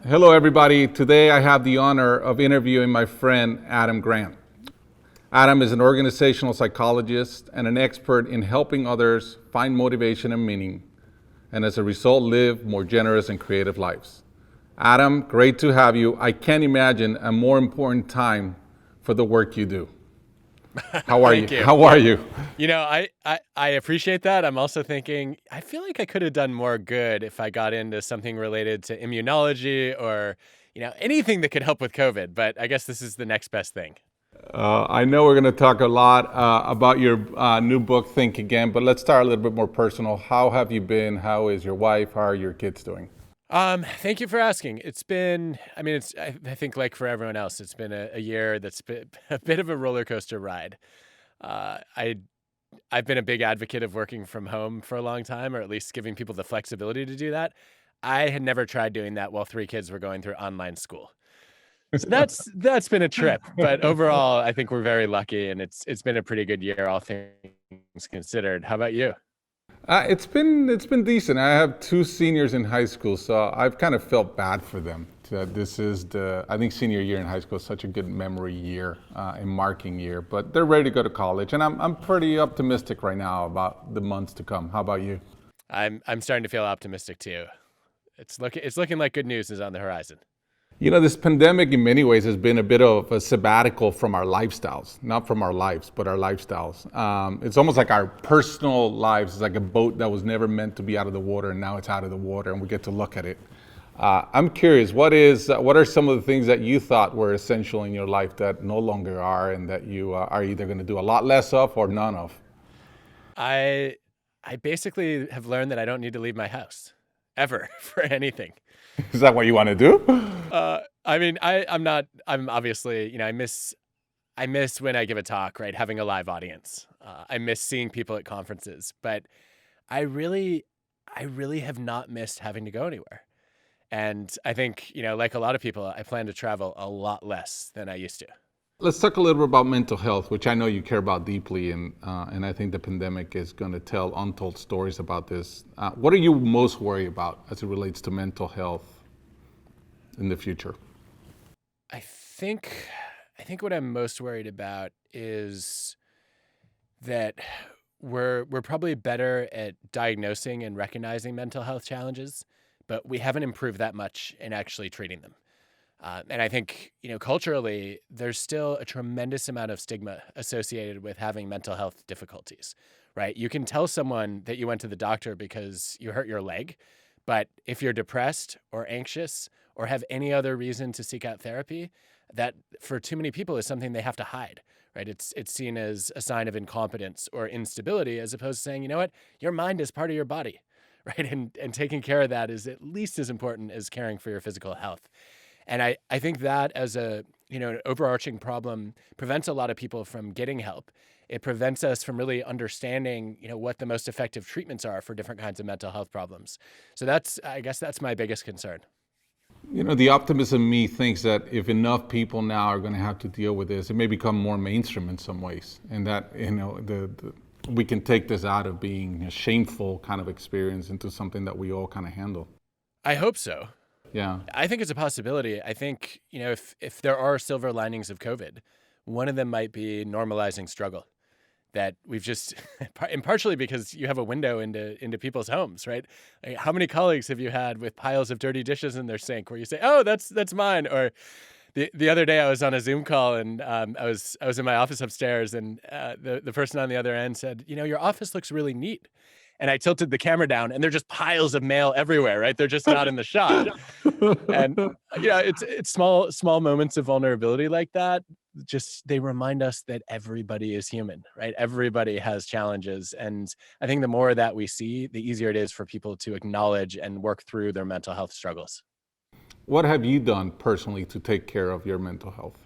Hello, everybody. Today I have the honor of interviewing my friend Adam Grant. Adam is an organizational psychologist and an expert in helping others find motivation and meaning, and as a result, live more generous and creative lives. Adam, great to have you. I can't imagine a more important time for the work you do. How are you? Thank you. How are you? I appreciate that. I'm also thinking, I feel like I could have done more good if I got into something related to immunology or, anything that could help with COVID. But I guess this is the next best thing. I know we're going to talk a lot about your new book, Think Again, but let's start a little bit more personal. How have you been? How is your wife? How are your kids doing? Thank you for asking. It's been, I think like for everyone else, it's been a year that's been a bit of a roller coaster ride. Uh, I I've been a big advocate of working from home for a long time, or at least giving people the flexibility to do that. I had never tried doing that while three kids were going through online school. So that's been a trip. But overall, I think we're very lucky, and it's been a pretty good year, all things considered. How about you? It's been decent. I have two seniors in high school, so I've kind of felt bad for them. This is I think senior year in high school is such a good memory year and marking year, but they're ready to go to college, and I'm pretty optimistic right now about the months to come. How about you? I'm starting to feel optimistic too. It's looking like good news is on the horizon. You know, this pandemic in many ways has been a bit of a sabbatical from our lifestyles, not from our lives, but our lifestyles. It's almost like our personal lives is like a boat that was never meant to be out of the water, and now it's out of the water, and we get to look at it. I'm curious, what are some of the things that you thought were essential in your life that no longer are, and that you are either going to do a lot less of or none of? I I basically have learned that I don't need to leave my house ever for anything. Is that what you want to do? I'm not. I'm obviously, I miss when I give a talk, right? Having a live audience. I miss seeing people at conferences, but I really, I really have not missed having to go anywhere. And I think, like a lot of people, I plan to travel a lot less than I used to. Let's talk a little bit about mental health, which I know you care about deeply, and I think the pandemic is going to tell untold stories about this. What are you most worried about as it relates to mental health in the future? I think, I think what I'm most worried about is that we're probably better at diagnosing and recognizing mental health challenges, but we haven't improved that much in actually treating them. And I think, culturally, there's still a tremendous amount of stigma associated with having mental health difficulties, right? You can tell someone that you went to the doctor because you hurt your leg, but if you're depressed or anxious or have any other reason to seek out therapy, that for too many people is something they have to hide, right? It's seen as a sign of incompetence or instability, as opposed to saying, you know what, your mind is part of your body, right? And taking care of that is at least as important as caring for your physical health. And I think that as an overarching problem prevents a lot of people from getting help. It prevents us from really understanding, what the most effective treatments are for different kinds of mental health problems. So I guess that's my biggest concern. You know, the optimism in me thinks that if enough people now are going to have to deal with this, it may become more mainstream in some ways, and that we can take this out of being a shameful kind of experience into something that we all kind of handle. I hope so. Yeah. I think it's a possibility. I think, if there are silver linings of COVID, one of them might be normalizing struggle. That we've just, and partially because you have a window into people's homes, right? Like, how many colleagues have you had with piles of dirty dishes in their sink where you say, "Oh, that's mine," or the other day I was on a Zoom call and I was in my office upstairs and the person on the other end said, "Your office looks really neat." And I tilted the camera down and there're just piles of mail everywhere, right? They're just not in the shot. And it's small moments of vulnerability like that. Just they remind us that everybody is human, right? Everybody has challenges. And I think the more that we see, the easier it is for people to acknowledge and work through their mental health struggles. What have you done personally to take care of your mental health?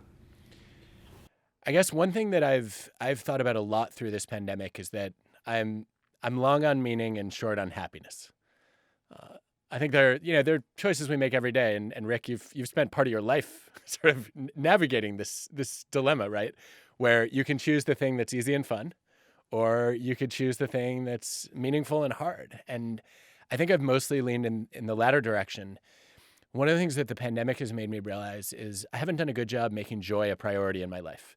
I guess one thing that I've thought about a lot through this pandemic is that I'm I'm long on meaning and short on happiness. Uh, I think they're choices we make every day. And Rick, you've spent part of your life sort of navigating this dilemma, right? Where you can choose the thing that's easy and fun, or you could choose the thing that's meaningful and hard. And I think I've mostly leaned in the latter direction, one of the things that the pandemic has made me realize is I haven't done a good job making joy a priority in my life.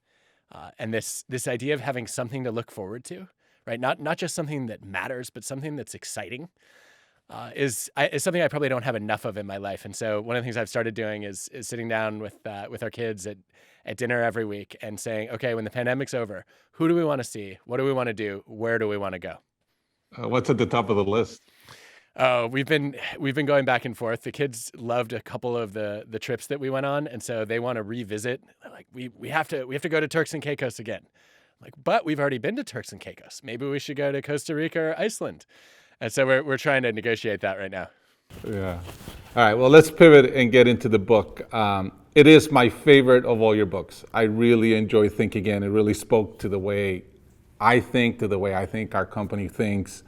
And this idea of having something to look forward to, right? Not just something that matters, but something that's exciting, is something I probably don't have enough of in my life. And so one of the things I've started doing is sitting down with our kids at dinner every week and saying, okay, when the pandemic's over, who do we want to see? What do we want to do? Where do we want to go? What's at the top of the list? Oh, we've been going back and forth. The kids loved a couple of the trips that we went on, and so they want to revisit. They're like, we have to go to Turks and Caicos again. I'm like, but we've already been to Turks and Caicos. Maybe we should go to Costa Rica or Iceland. And so we're trying to negotiate that right now. Yeah. All right. Well, let's pivot and get into the book. It is my favorite of all your books. I really enjoy Think Again. It really spoke to the way I think, to the way I think our company thinks.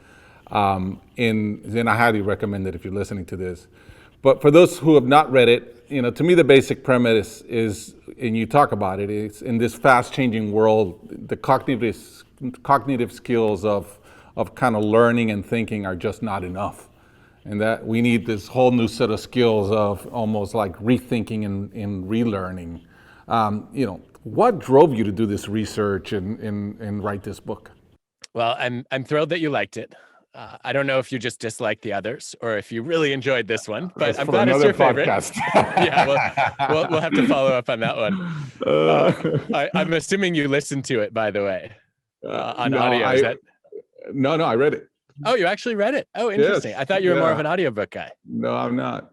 And I highly recommend it if you're listening to this. But for those who have not read it, to me the basic premise is, and you talk about it, is in this fast-changing world, the cognitive skills of kind of learning and thinking are just not enough, and that we need this whole new set of skills of almost like rethinking and relearning. What drove you to do this research and write this book? Well, I'm thrilled that you liked it. I don't know if you just disliked the others or if you really enjoyed this one, but I'm glad it's your favorite. Yeah, we'll have to follow up on that one. I'm assuming you listened to it, by the way, on audio. No, I read it. Oh, you actually read it? Oh, interesting. Yes. I thought you were more of an audiobook guy. No, I'm not.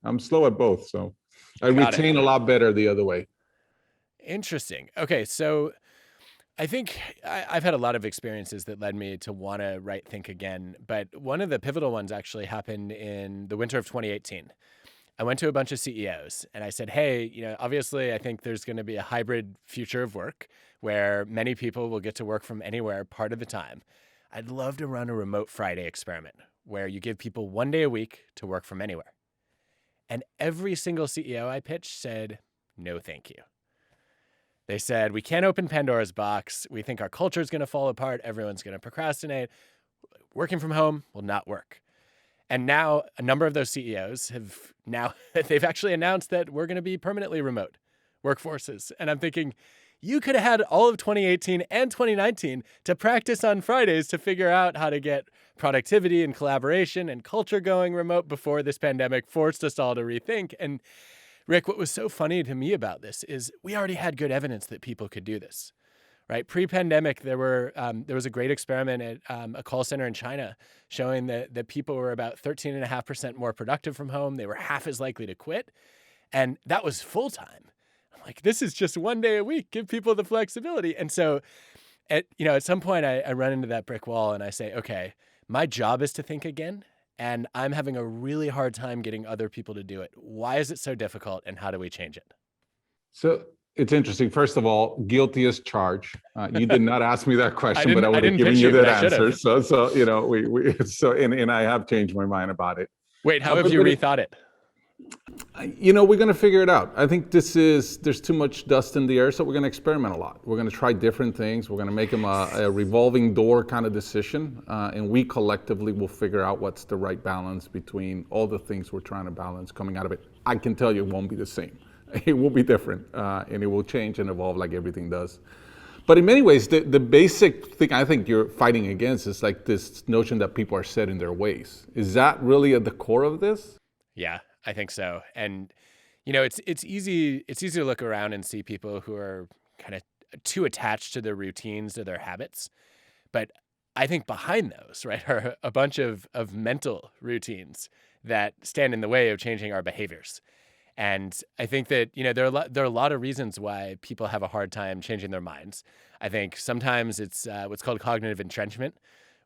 I'm slow at both, so I retain a lot better the other way. Interesting. Okay, so I think I've had a lot of experiences that led me to want to write Think Again, but one of the pivotal ones actually happened in the winter of 2018. I went to a bunch of CEOs and I said, hey, obviously I think there's going to be a hybrid future of work where many people will get to work from anywhere part of the time. I'd love to run a remote Friday experiment where you give people one day a week to work from anywhere. And every single CEO I pitched said, no, thank you. They said, we can't open Pandora's box. We think our culture is going to fall apart. Everyone's going to procrastinate. Working from home will not work. And now a number of those CEOs they've actually announced that we're going to be permanently remote workforces. And I'm thinking, you could have had all of 2018 and 2019 to practice on Fridays to figure out how to get productivity and collaboration and culture going remote before this pandemic forced us all to rethink. And Rick, what was so funny to me about this is we already had good evidence that people could do this, right? Pre-pandemic, there was a great experiment at a call center in China showing that people were about 13.5% more productive from home. They were half as likely to quit. And that was full-time. I'm like, this is just one day a week. Give people the flexibility. And so at some point I run into that brick wall and I say, okay, my job is to think again. And I'm having a really hard time getting other people to do it. Why is it so difficult, and how do we change it? So it's interesting. First of all, guilty as charged. You did not ask me that question, but I would have given you that answer. And I have changed my mind about it. Wait, how have you rethought it? We're going to figure it out. I think there's too much dust in the air, so we're going to experiment a lot. We're going to try different things. We're going to make them a revolving door kind of decision, and we collectively will figure out what's the right balance between all the things we're trying to balance coming out of it. I can tell you it won't be the same. It will be different, and it will change and evolve like everything does. But in many ways, the basic thing I think you're fighting against is like this notion that people are set in their ways. Is that really at the core of this? Yeah, I think so. And, it's easy to look around and see people who are kind of too attached to their routines, to their habits. But I think behind those, right, are a bunch of mental routines that stand in the way of changing our behaviors. And I think that, there are a lot of reasons why people have a hard time changing their minds. I think sometimes it's what's called cognitive entrenchment,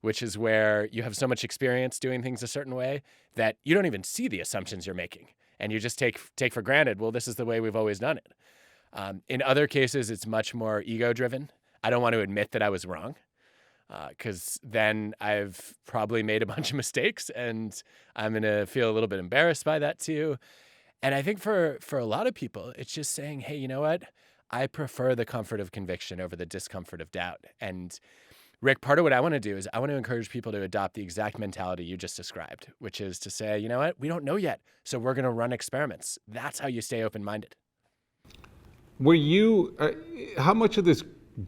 which is where you have so much experience doing things a certain way that you don't even see the assumptions you're making. And you just take for granted, well, this is the way we've always done it. In other cases, it's much more ego-driven. I don't want to admit that I was wrong, because then I've probably made a bunch of mistakes and I'm going to feel a little bit embarrassed by that too. And I think for a lot of people, it's just saying, hey, you know what? I prefer the comfort of conviction over the discomfort of doubt. And Rick, part of what I want to do is I want to encourage people to adopt the exact mentality you just described, which is to say, you know what, we don't know yet, so we're going to run experiments. That's how you stay open-minded. Were you, how much of this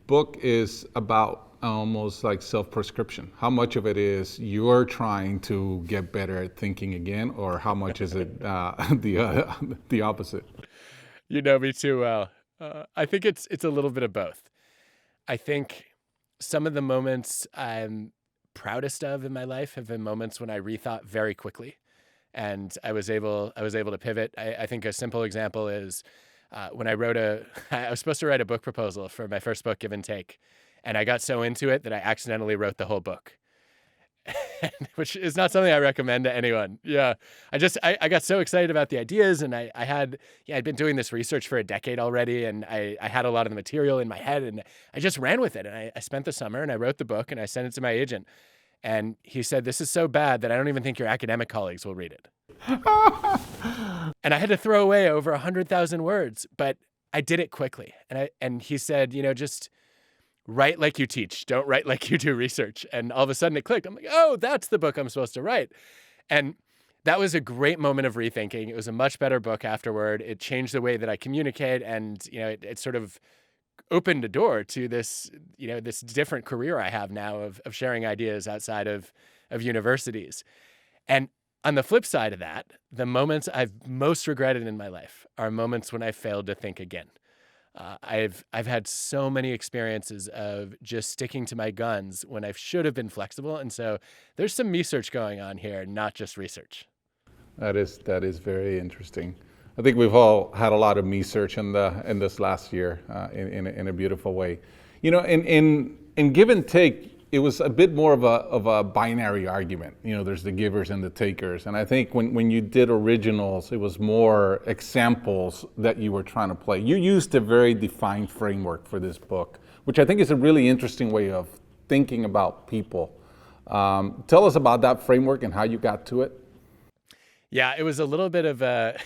book is about almost like self-prescription? How much of it is you're trying to get better at thinking again, or how much is it the opposite? You know me too well. I think it's a little bit of both. I think some of the moments I'm proudest of in my life have been moments when I rethought very quickly, and I was able to pivot. I think a simple example is when I was supposed to write a book proposal for my first book, Give and Take, and I got so into it that I accidentally wrote the whole book. Which is not something I recommend to anyone. Yeah. I got so excited about the ideas, and I'd been doing this research for a decade already, and I had a lot of the material in my head, and I just ran with it. And I spent the summer and I wrote the book and I sent it to my agent, and he said, "This is so bad that I don't even think your academic colleagues will read it." And I had to throw away over 100,000 words, but I did it quickly. And he said, just write like you teach. Don't write like you do research. And all of a sudden it clicked. I'm like, oh, that's the book I'm supposed to write. And that was a great moment of rethinking. It was a much better book afterward. It changed the way that I communicate. And, it sort of opened a door to this, this different career I have now of sharing ideas outside of universities. And on the flip side of that, the moments I've most regretted in my life are moments when I failed to think again. I've had so many experiences of just sticking to my guns when I should have been flexible. And so there's some research going on here, not just research. That is very interesting. I think we've all had a lot of research in this last year in a beautiful way. In Give and Take, it was a bit more of a binary argument. There's the givers and the takers. And I think when you did originals, it was more examples that you were trying to play. You used a very defined framework for this book, which I think is a really interesting way of thinking about people. Tell us about that framework and how you got to it. Yeah, it was a little bit of a...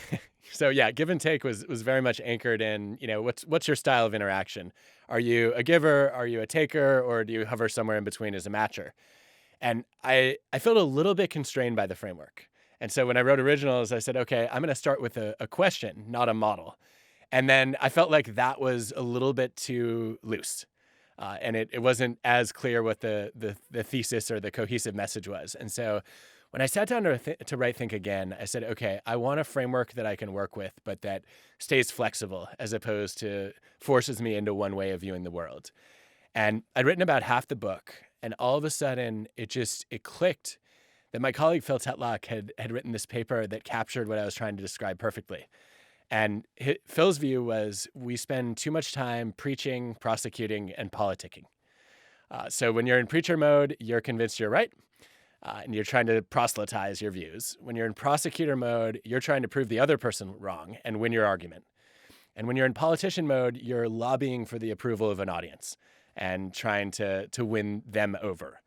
So yeah, Give and Take was very much anchored in, what's your style of interaction? Are you a giver? Are you a taker? Or do you hover somewhere in between as a matcher? And I felt a little bit constrained by the framework. And so when I wrote originals, I said, okay, I'm going to start with a question, not a model. And then I felt like that was a little bit too loose. And it wasn't as clear what the thesis or the cohesive message was. And so when I sat down to write Think Again, I said, okay, I want a framework that I can work with, but that stays flexible as opposed to forces me into one way of viewing the world. And I'd written about half the book, and all of a sudden it clicked that my colleague Phil Tetlock had written this paper that captured what I was trying to describe perfectly. And Phil's view was we spend too much time preaching, prosecuting, and politicking. So when you're in preacher mode, you're convinced you're right. And you're trying to proselytize your views. When you're in prosecutor mode, you're trying to prove the other person wrong and win your argument. And when you're in politician mode, you're lobbying for the approval of an audience and trying to win them over.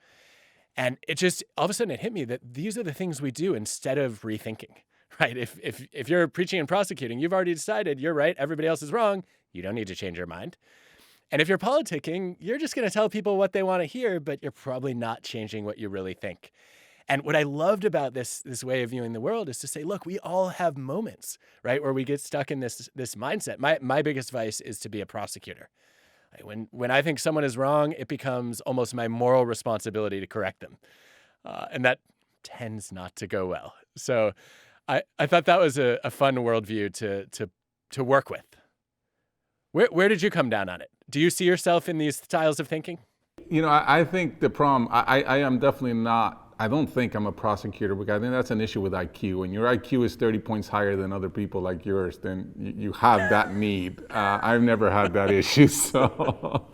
And it just, all of a sudden it hit me that these are the things we do instead of rethinking, right? If you're preaching and prosecuting, you've already decided you're right, everybody else is wrong. You don't need to change your mind. And if you're politicking, you're just going to tell people what they want to hear, but you're probably not changing what you really think. And what I loved about this way of viewing the world is to say, look, we all have moments, right, where we get stuck in this mindset. My biggest vice is to be a prosecutor. When I think someone is wrong, it becomes almost my moral responsibility to correct them. And that tends not to go well. So I thought that was a fun worldview to work with. Where did you come down on it? Do you see yourself in these styles of thinking? I think the problem, I am definitely not, I don't think I'm a prosecutor, because I think that's an issue with IQ. When your IQ is 30 points higher than other people like yours, then you have that need. I've never had that issue. So,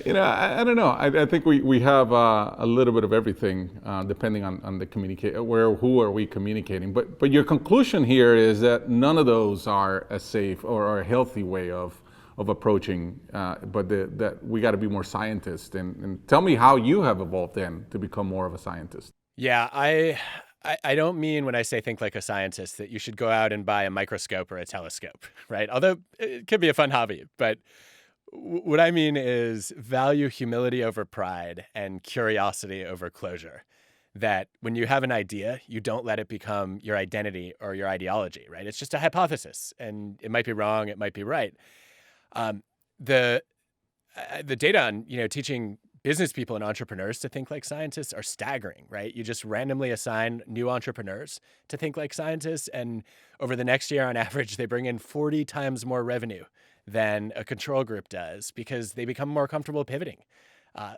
I don't know. I think we have a little bit of everything, depending on the who are we communicating. But your conclusion here is that none of those are a safe or a healthy way of approaching, but that we got to be more scientists. And tell me how you have evolved then to become more of a scientist. Yeah, I don't mean when I say think like a scientist that you should go out and buy a microscope or a telescope, right? Although it could be a fun hobby. But What I mean is value humility over pride and curiosity over closure. That when you have an idea, you don't let it become your identity or your ideology, right? It's just a hypothesis, and it might be wrong, it might be right. Um, the the data on teaching business people and entrepreneurs to think like scientists are staggering, right? You just randomly assign new entrepreneurs to think like scientists, and over the next year, on average, they bring in 40 times more revenue than a control group does because they become more comfortable pivoting.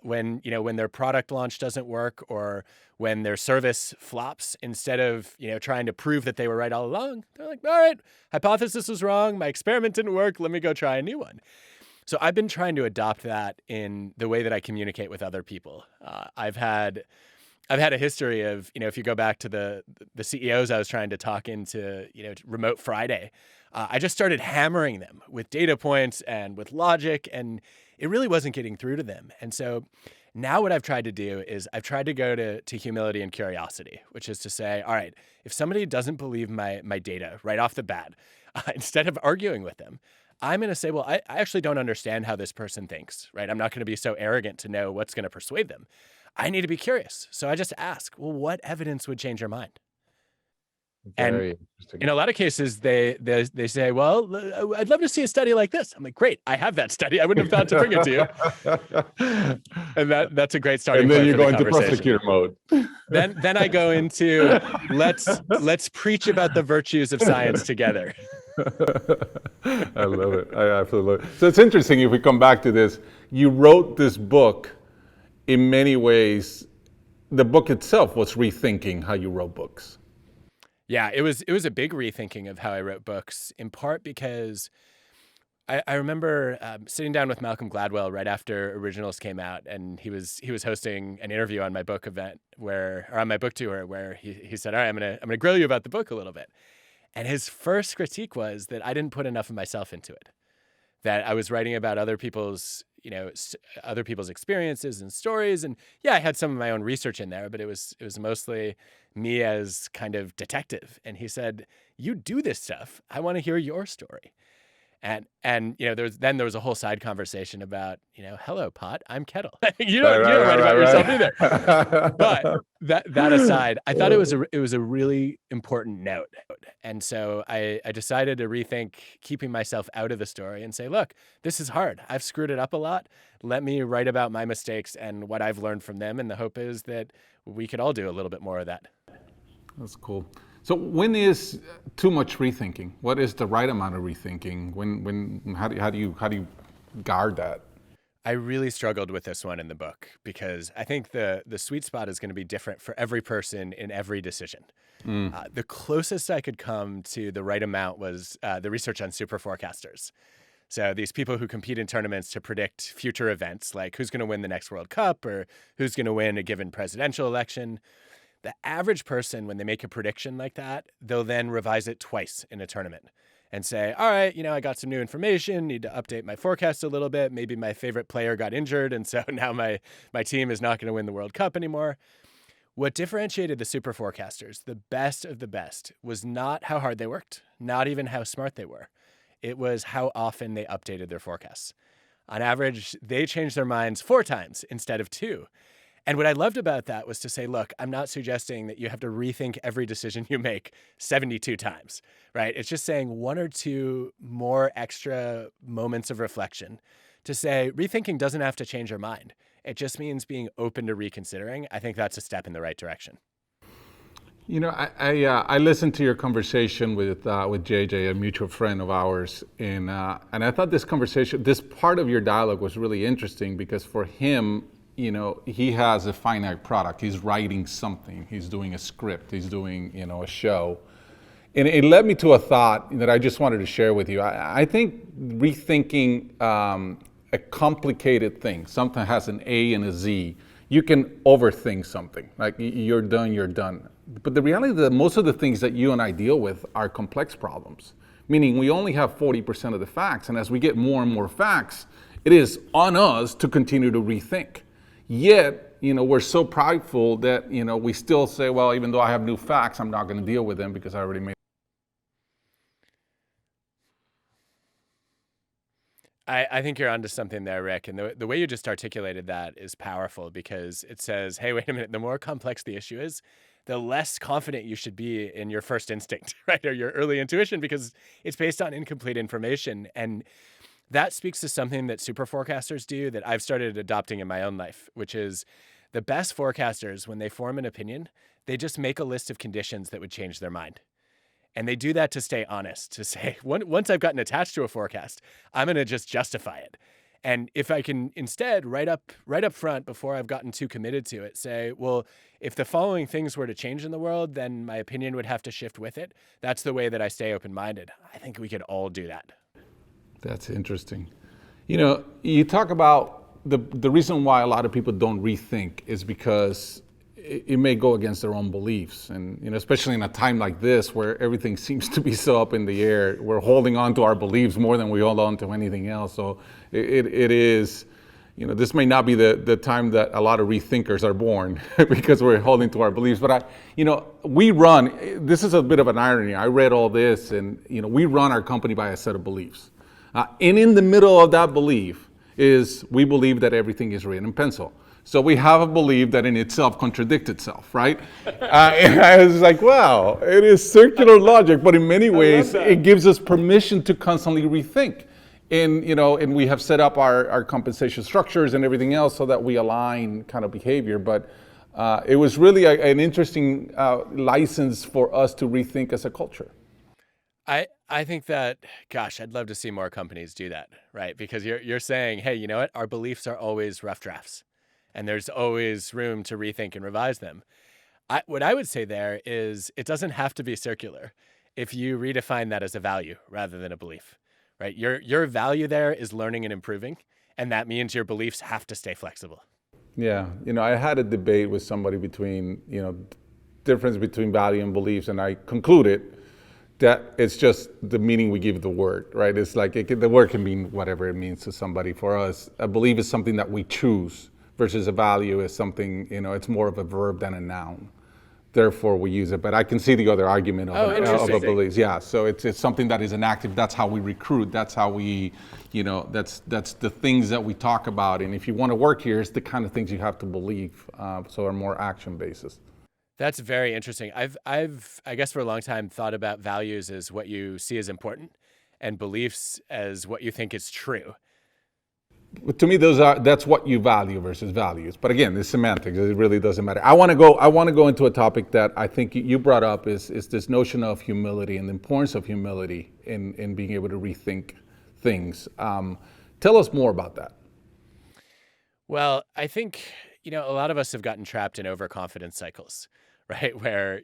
When their product launch doesn't work or when their service flops, instead of trying to prove that they were right all along, they're like, all right, hypothesis was wrong, my experiment didn't work, let me go try a new one. So I've been trying to adopt that in the way that I communicate with other people. I've had a history of, if you go back to the CEOs I was trying to talk into, Remote Friday, I just started hammering them with data points and with logic, and it really wasn't getting through to them. And so now what I've tried to do is I've tried to go to humility and curiosity, which is to say, all right, if somebody doesn't believe my data right off the bat, instead of arguing with them, I'm going to say, well, I actually don't understand how this person thinks, right? I'm not going to be so arrogant to know what's going to persuade them. I need to be curious. So I just ask, well, what evidence would change your mind? And Very interesting. in a lot of cases, they say, well, I'd love to see a study like this. I'm like, great, I have that study. I wouldn't have thought to bring it to you. And that's a great starting point. And then you for go the into prosecutor mode. Then I go into let's preach about the virtues of science together. I love it. I absolutely love it. So it's interesting if we come back to this. You wrote this book in many ways. The book itself was rethinking how you wrote books. Yeah, it was a big rethinking of how I wrote books, in part because I remember sitting down with Malcolm Gladwell right after Originals came out, and he was hosting an interview on my book event on my book tour where he said, all right, I'm gonna grill you about the book a little bit. And his first critique was that I didn't put enough of myself into it, that I was writing about other people's experiences and stories. And yeah, I had some of my own research in there, but it was mostly me as kind of detective. And he said, you do this stuff. I want to hear your story. And there was a whole side conversation about, hello, pot, I'm kettle. you don't write about yourself either. But that aside, I thought it was a really important note. And so I decided to rethink keeping myself out of the story and say, look, this is hard. I've screwed it up a lot. Let me write about my mistakes and what I've learned from them. And the hope is that we could all do a little bit more of that. That's cool. So when is too much rethinking? What is the right amount of rethinking? How do you guard that? I really struggled with this one in the book because I think the sweet spot is going to be different for every person in every decision. The closest I could come to the right amount was the research on super forecasters. So these people who compete in tournaments to predict future events, like who's going to win the next World Cup or who's going to win a given presidential election. The average person, when they make a prediction like that, they'll then revise it twice in a tournament and say, all right, I got some new information, need to update my forecast a little bit. Maybe my favorite player got injured, and so now my team is not going to win the World Cup anymore. What differentiated the super forecasters, the best of the best, was not how hard they worked, not even how smart they were. It was how often they updated their forecasts. On average, they changed their minds 4 times instead of 2. And what I loved about that was to say, look, I'm not suggesting that you have to rethink every decision you make 72 times, right? It's just saying 1 or 2 more extra moments of reflection to say rethinking doesn't have to change your mind. It just means being open to reconsidering. I think that's a step in the right direction. I listened to your conversation with JJ, a mutual friend of ours, and I thought this part of your dialogue was really interesting because for him, he has a finite product. He's writing something. He's doing a script. He's doing, a show. And it led me to a thought that I just wanted to share with you. I think rethinking a complicated thing, something that has an A and a Z, you can overthink something. Like you're done. But the reality is that most of the things that you and I deal with are complex problems, meaning we only have 40% of the facts. And as we get more and more facts, it is on us to continue to rethink. Yet, we're so prideful that, we still say, well, even though I have new facts, I'm not going to deal with them because I already made. I think you're onto something there, Rick. And the way you just articulated that is powerful because it says, hey, wait a minute, the more complex the issue is, the less confident you should be in your first instinct, right? Or your early intuition, because it's based on incomplete information. And that speaks to something that super forecasters do that I've started adopting in my own life, which is the best forecasters, when they form an opinion, they just make a list of conditions that would change their mind. And they do that to stay honest, to say, once I've gotten attached to a forecast, I'm going to just justify it. And if I can instead, right up front, before I've gotten too committed to it, say, well, if the following things were to change in the world, then my opinion would have to shift with it. That's the way that I stay open-minded. I think we could all do that. That's interesting. You talk about the reason why a lot of people don't rethink is because it may go against their own beliefs. And, especially in a time like this where everything seems to be so up in the air, we're holding on to our beliefs more than we hold on to anything else. So it is, this may not be the time that a lot of rethinkers are born because we're holding to our beliefs. But we run, this is a bit of an irony. I read all this and, we run our company by a set of beliefs. And in the middle of that belief is we believe that everything is written in pencil. So we have a belief that in itself contradicts itself, right? And I was like, wow, it is circular logic, but in many ways, it gives us permission to constantly rethink. And we have set up our compensation structures and everything else so that we align kind of behavior. But it was really an interesting license for us to rethink as a culture. I think that, gosh, I'd love to see more companies do that, right? Because you're saying, hey, you know what? Our beliefs are always rough drafts. And there's always room to rethink and revise them. What I would say there is it doesn't have to be circular if you redefine that as a value rather than a belief, right? Your value there is learning and improving, and that means your beliefs have to stay flexible. Yeah, I had a debate with somebody between, difference between value and beliefs, and I concluded that it's just the meaning we give the word, right? It's like the word can mean whatever it means to somebody. For us, a belief is something that we choose, versus a value is something, it's more of a verb than a noun. Therefore, we use it. But I can see the other argument of a belief. Yeah, so it's something that is inactive. That's how we recruit. That's how we, that's the things that we talk about. And if you want to work here, it's the kind of things you have to believe. So are more action basis. That's very interesting. I've I guess for a long time thought about values as what you see as important and beliefs as what you think is true. To me, that's what you value versus values. But again, it's semantics. It really doesn't matter. I want to go into a topic that I think you brought up is this notion of humility and the importance of humility in being able to rethink things. Tell us more about that. Well, I think, a lot of us have gotten trapped in overconfidence cycles, right? Where,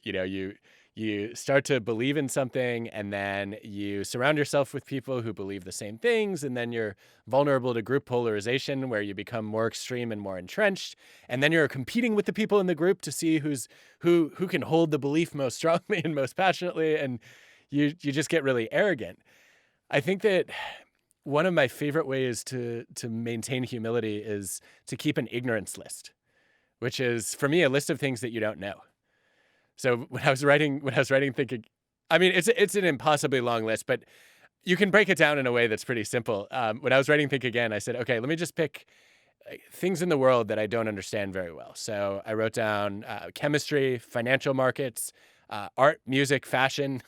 you start to believe in something and then you surround yourself with people who believe the same things. And then you're vulnerable to group polarization where you become more extreme and more entrenched. And then you're competing with the people in the group to see who can hold the belief most strongly and most passionately. And you just get really arrogant. I think that one of my favorite ways to maintain humility is to keep an ignorance list, which is for me, a list of things that you don't know. So when I was writing thinking, I mean, it's an impossibly long list, but you can break it down in a way that's pretty simple. When I was writing Think Again, I said, okay, let me just pick things in the world that I don't understand very well. So I wrote down chemistry, financial markets, art, music, fashion.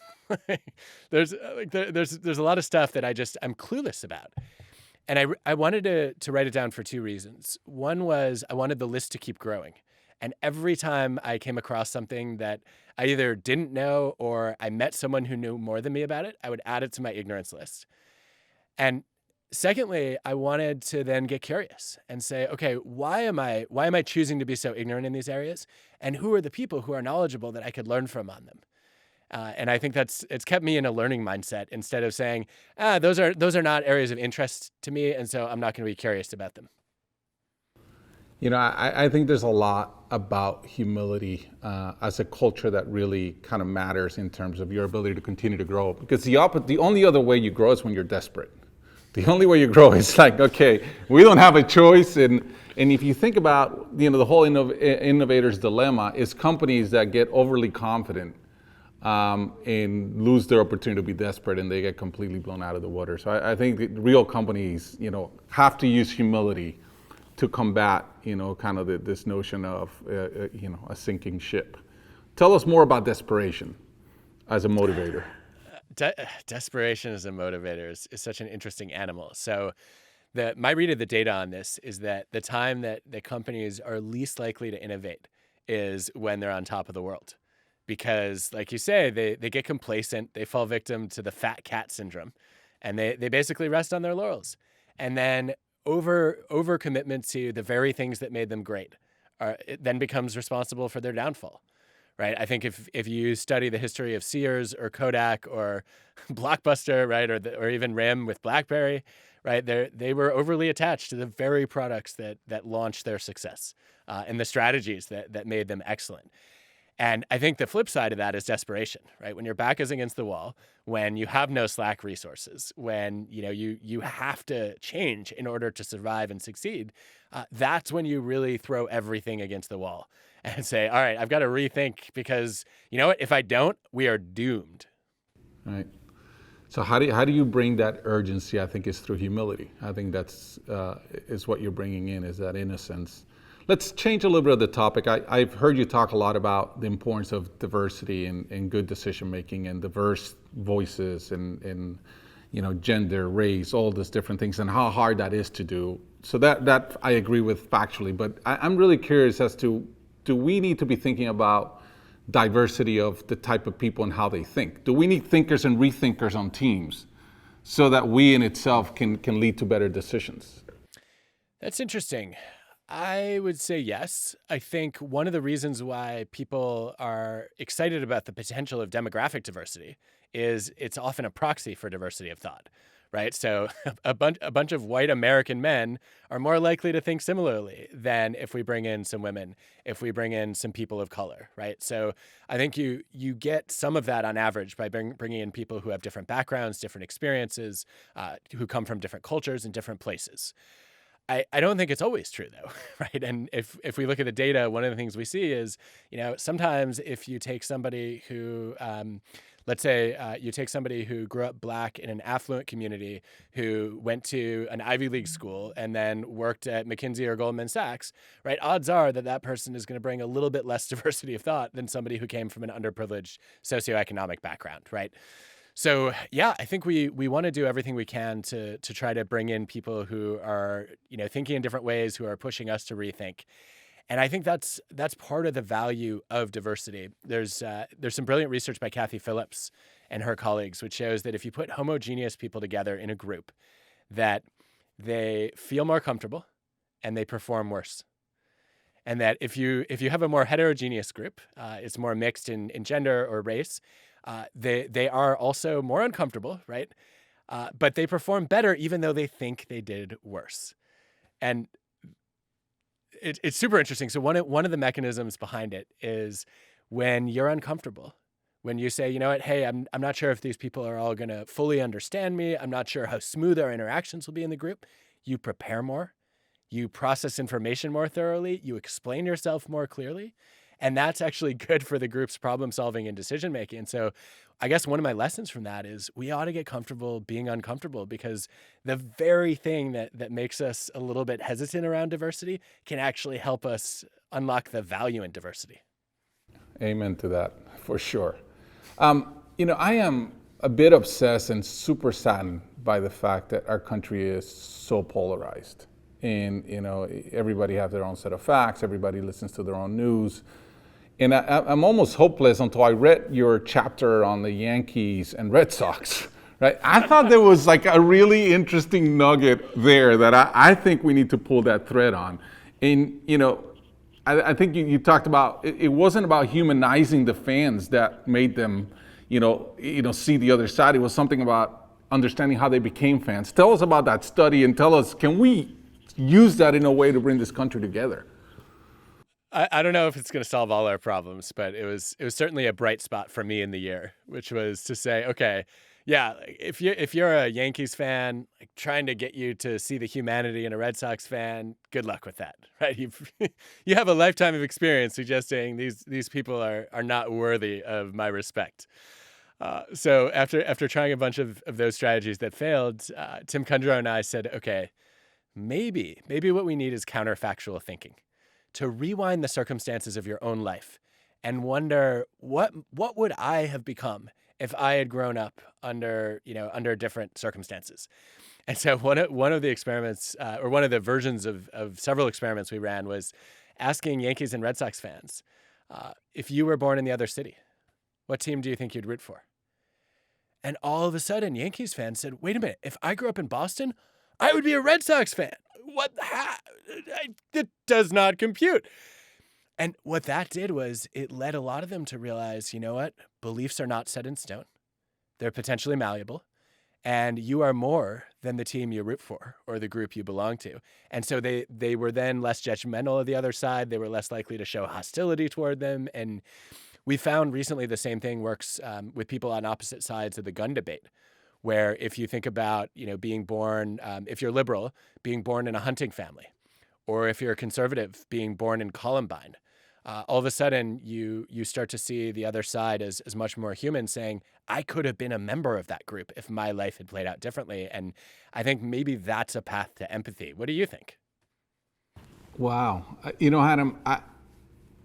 There's a lot of stuff that I'm clueless about. And I wanted to write it down for two reasons. One was I wanted the list to keep growing. And every time I came across something that I either didn't know or I met someone who knew more than me about it, I would add it to my ignorance list. And secondly, I wanted to then get curious and say, okay, why am I choosing to be so ignorant in these areas? And who are the people who are knowledgeable that I could learn from on them? And I think it's kept me in a learning mindset instead of saying, those are not areas of interest to me, and so I'm not going to be curious about them. I think there's a lot about humility as a culture that really kind of matters in terms of your ability to continue to grow. Because the only other way you grow is when you're desperate. The only way you grow is like, okay, we don't have a choice. And if you think about, the whole innovator's dilemma is companies that get overly confident and lose their opportunity to be desperate, and they get completely blown out of the water. So I think that real companies, have to use humility to combat, kind of this notion of, a sinking ship. Tell us more about desperation as a motivator. Desperation as a motivator is such an interesting animal. So my read of the data on this is that the time that the companies are least likely to innovate is when they're on top of the world. Because like you say, they get complacent, they fall victim to the fat cat syndrome, and they basically rest on their laurels. And then over commitment to the very things that made them great it then becomes responsible for their downfall. Right. I think if you study the history of Sears or Kodak or Blockbuster, right, or even RAM with BlackBerry, right, they were overly attached to the very products that launched their success and the strategies that made them excellent. And I think the flip side of that is desperation, right? When your back is against the wall, when you have no Slack resources, when you have to change in order to survive and succeed, that's when you really throw everything against the wall and say, all right, I've got to rethink, because you know what? If I don't, we are doomed. Right. So how do you bring that urgency? I think is through humility. I think that's is what you're bringing in, is that innocence. Let's change a little bit of the topic. I've heard you talk a lot about the importance of diversity and good decision making and diverse voices and gender, race, all these different things, and how hard that is to do. So that I agree with factually, but I'm really curious as to, do we need to be thinking about diversity of the type of people and how they think? Do we need thinkers and rethinkers on teams so that we in itself can lead to better decisions? That's interesting. I would say yes. I think one of the reasons why people are excited about the potential of demographic diversity is it's often a proxy for diversity of thought, right? So a bunch of white American men are more likely to think similarly than if we bring in some women, if we bring in some people of color, right? So I think you get some of that on average by bringing in people who have different backgrounds, different experiences, who come from different cultures and different places. I don't think it's always true, though, right? And if we look at the data, one of the things we see is, sometimes if you take somebody who, let's say you take somebody who grew up Black in an affluent community, who went to an Ivy League school and then worked at McKinsey or Goldman Sachs, right? Odds are that person is going to bring a little bit less diversity of thought than somebody who came from an underprivileged socioeconomic background, right? So yeah, I think we want to do everything we can to try to bring in people who are, thinking in different ways, who are pushing us to rethink. And I think that's part of the value of diversity. There's some brilliant research by Kathy Phillips and her colleagues, which shows that if you put homogeneous people together in a group, that they feel more comfortable and they perform worse. And that if you have a more heterogeneous group, it's more mixed in gender or race, they are also more uncomfortable, right? But they perform better even though they think they did worse. And it's super interesting. So one of the mechanisms behind it is when you're uncomfortable, when you say, you know what, hey, I'm not sure if these people are all going to fully understand me. I'm not sure how smooth our interactions will be in the group. You prepare more. You process information more thoroughly. You explain yourself more clearly. And that's actually good for the group's problem solving and decision making. And so I guess one of my lessons from that is we ought to get comfortable being uncomfortable, because the very thing that makes us a little bit hesitant around diversity can actually help us unlock the value in diversity. Amen to that, for sure. I am a bit obsessed and super saddened by the fact that our country is so polarized. And, everybody has their own set of facts. Everybody listens to their own news. And I'm almost hopeless until I read your chapter on the Yankees and Red Sox, right? I thought there was like a really interesting nugget there that I think we need to pull that thread on. And, I think you talked about, it wasn't about humanizing the fans that made them, see the other side. It was something about understanding how they became fans. Tell us about that study and tell us, can we use that in a way to bring this country together? I don't know if it's going to solve all our problems, but it was certainly a bright spot for me in the year, which was to say, okay, Yeah, like, if you're a Yankees fan, like trying to get you to see the humanity in a Red Sox fan, good luck with that, right? You have a lifetime of experience suggesting these people are not worthy of my respect. So after trying a bunch of those strategies that failed, Tim Kundro and I said, okay, maybe what we need is counterfactual thinking, to rewind the circumstances of your own life and wonder what would I have become if I had grown up under different circumstances. And so one of the experiments, or one of the versions of several experiments we ran, was asking Yankees and Red Sox fans, if you were born in the other city, what team do you think you'd root for? And all of a sudden, Yankees fans said, wait a minute, if I grew up in Boston, I would be a Red Sox fan. What? That does not compute. And what that did was it led a lot of them to realize, you know what? Beliefs are not set in stone. They're potentially malleable. And you are more than the team you root for or the group you belong to. And so they were then less judgmental of the other side. They were less likely to show hostility toward them. And we found recently the same thing works with people on opposite sides of the gun debate, where if you think about, being born, if you're liberal, being born in a hunting family, or if you're a conservative, being born in Columbine, all of a sudden you start to see the other side as much more human, saying, I could have been a member of that group if my life had played out differently. And I think maybe that's a path to empathy. What do you think? Wow. Adam,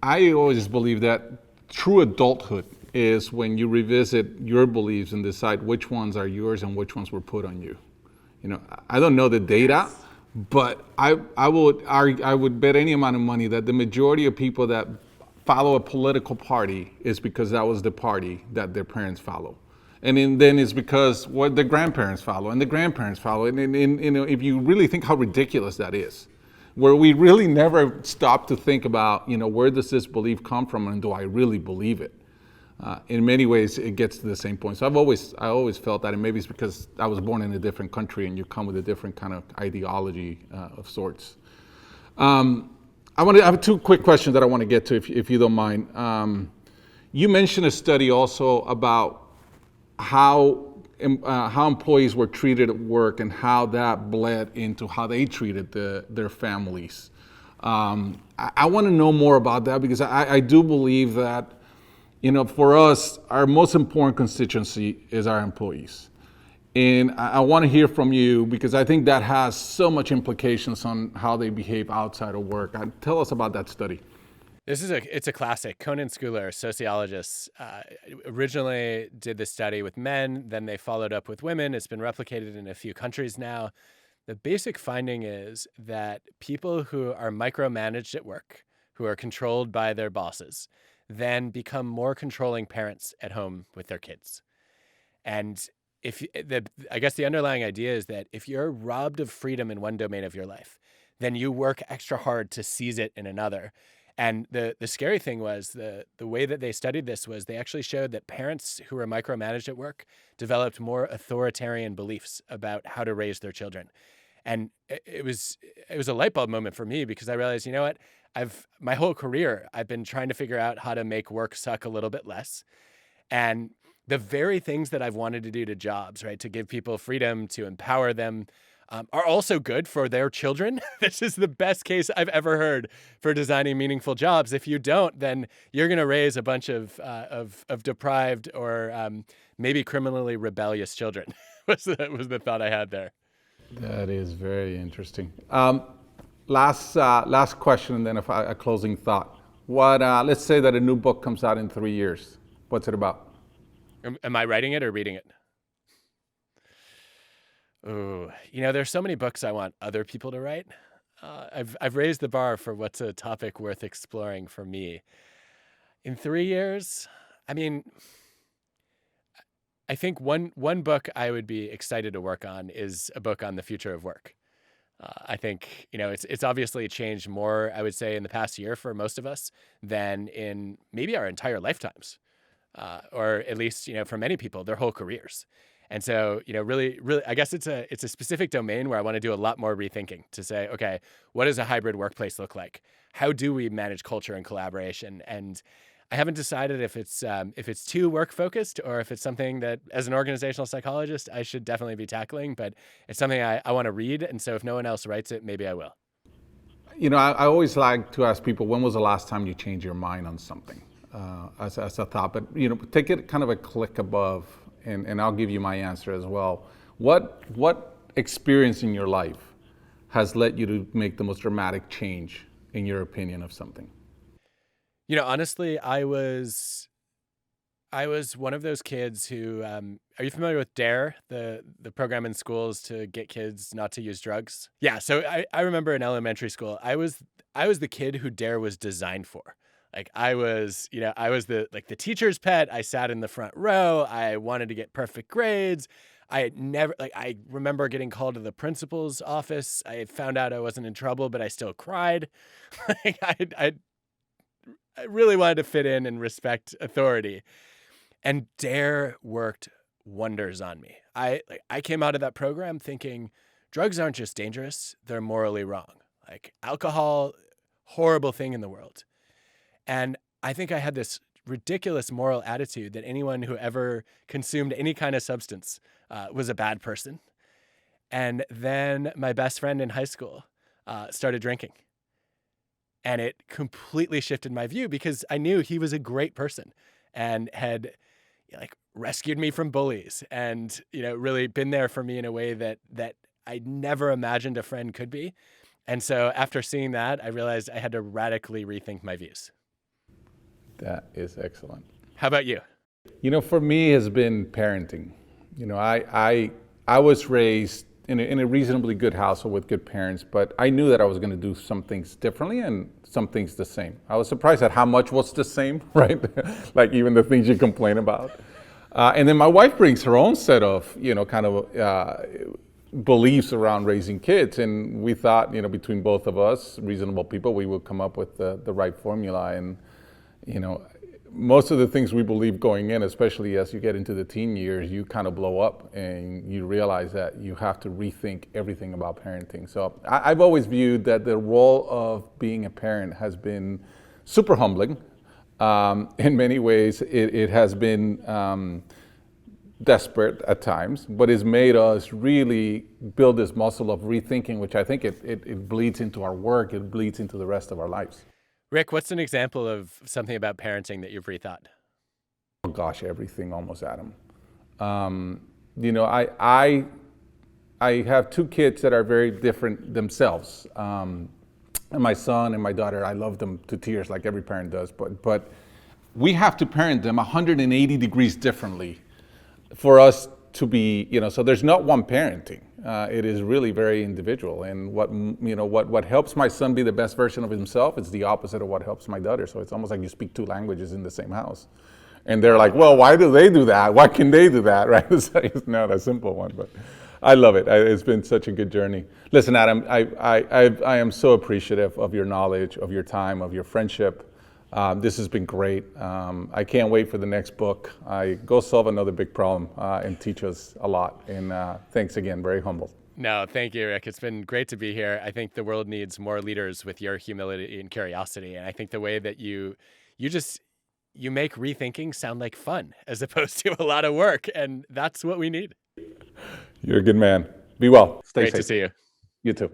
I always believe that true adulthood is when you revisit your beliefs and decide which ones are yours and which ones were put on you. I don't know the data, but I would bet any amount of money that the majority of people that follow a political party is because that was the party that their parents follow. And then it's because what the grandparents follow and the grandparents follow. And if you really think how ridiculous that is, where we really never stop to think about, where does this belief come from and do I really believe it? In many ways, it gets to the same point. So I always felt that, and maybe it's because I was born in a different country and you come with a different kind of ideology of sorts. I have two quick questions that I want to get to, if you don't mind. You mentioned a study also about how employees were treated at work and how that bled into how they treated their families. I want to know more about that because I do believe that, for us, our most important constituency is our employees. And I want to hear from you because I think that has so much implications on how they behave outside of work. Tell us about that study. It's a classic. Conan Schooler, sociologists, originally did this study with men, then they followed up with women. It's been replicated in a few countries now. The basic finding is that people who are micromanaged at work, who are controlled by their bosses, then become more controlling parents at home with their kids. And I guess the underlying idea is that if you're robbed of freedom in one domain of your life, then you work extra hard to seize it in another. And the scary thing was the way that they studied this was they actually showed that parents who were micromanaged at work developed more authoritarian beliefs about how to raise their children. And it was a light bulb moment for me because I realized, you know what? My whole career, I've been trying to figure out how to make work suck a little bit less. And the very things that I've wanted to do to jobs, right, to give people freedom, to empower them, are also good for their children. This is the best case I've ever heard for designing meaningful jobs. If you don't, then you're going to raise a bunch of deprived or maybe criminally rebellious children. was the thought I had there. That is very interesting. Last question, and then a closing thought. Let's say that a new book comes out in 3 years. What's it about? Am I writing it or reading it? Oh, there's so many books I want other people to write. I've raised the bar for what's a topic worth exploring for me. In 3 years, I think one book I would be excited to work on is a book on the future of work. I think, it's obviously changed more, I would say, in the past year for most of us than in maybe our entire lifetimes, or at least, for many people, their whole careers. And so, really, I guess it's a specific domain where I want to do a lot more rethinking to say, okay, what does a hybrid workplace look like? How do we manage culture and collaboration? And I haven't decided if it's too work focused or if it's something that, as an organizational psychologist, I should definitely be tackling. But it's something I want to read, and so if no one else writes it, maybe I will. I always like to ask people, when was the last time you changed your mind on something, as a thought? But, take it kind of a click above, and I'll give you my answer as well. What experience in your life has led you to make the most dramatic change in your opinion of something? Honestly, I was one of those kids who, are you familiar with DARE, the program in schools to get kids not to use drugs? Yeah, so I remember in elementary school, I was the kid who DARE was designed for. Like I was the teacher's pet. I sat in the front row. I wanted to get perfect grades. I remember getting called to the principal's office. I found out I wasn't in trouble, but I still cried. Like I really wanted to fit in and respect authority. And DARE worked wonders on me. I came out of that program thinking drugs aren't just dangerous, they're morally wrong. Like alcohol, horrible thing in the world. And I think I had this ridiculous moral attitude that anyone who ever consumed any kind of substance was a bad person. And then my best friend in high school started drinking. And it completely shifted my view because I knew he was a great person and had rescued me from bullies and really been there for me in a way that I never imagined a friend could be. And so after seeing that, I realized I had to radically rethink my views. That is excellent. How about you? For me, has been parenting. I was raised in a reasonably good household with good parents, but I knew that I was going to do some things differently and some things the same. I was surprised at how much was the same, right? Like even the things you complain about. And then my wife brings her own set of, beliefs around raising kids. And we thought, between both of us, reasonable people, we would come up with the right formula. And, most of the things we believe going in, especially as you get into the teen years, you kind of blow up and you realize that you have to rethink everything about parenting. So I've always viewed that the role of being a parent has been super humbling. In many ways, it has been desperate at times, but it's made us really build this muscle of rethinking, which I think it bleeds into our work, it bleeds into the rest of our lives. Rick, what's an example of something about parenting that you've rethought? Oh gosh, everything almost, Adam. I have two kids that are very different themselves. And my son and my daughter, I love them to tears like every parent does, but we have to parent them 180 degrees differently for us to be, so there's not one parenting. It is really very individual. And what helps my son be the best version of himself is the opposite of what helps my daughter. So it's almost like you speak two languages in the same house. And they're like, well, why do they do that? Why can they do that, right? It's not a simple one, but I love it. It's been such a good journey. Listen, Adam, I am so appreciative of your knowledge, of your time, of your friendship. This has been great. I can't wait for the next book. Go solve another big problem and teach us a lot. And thanks again, very humbled. No, thank you, Rick. It's been great to be here. I think the world needs more leaders with your humility and curiosity. And I think the way that you make rethinking sound like fun as opposed to a lot of work. And that's what we need. You're a good man. Be well. Stay safe. Great to see you. You too.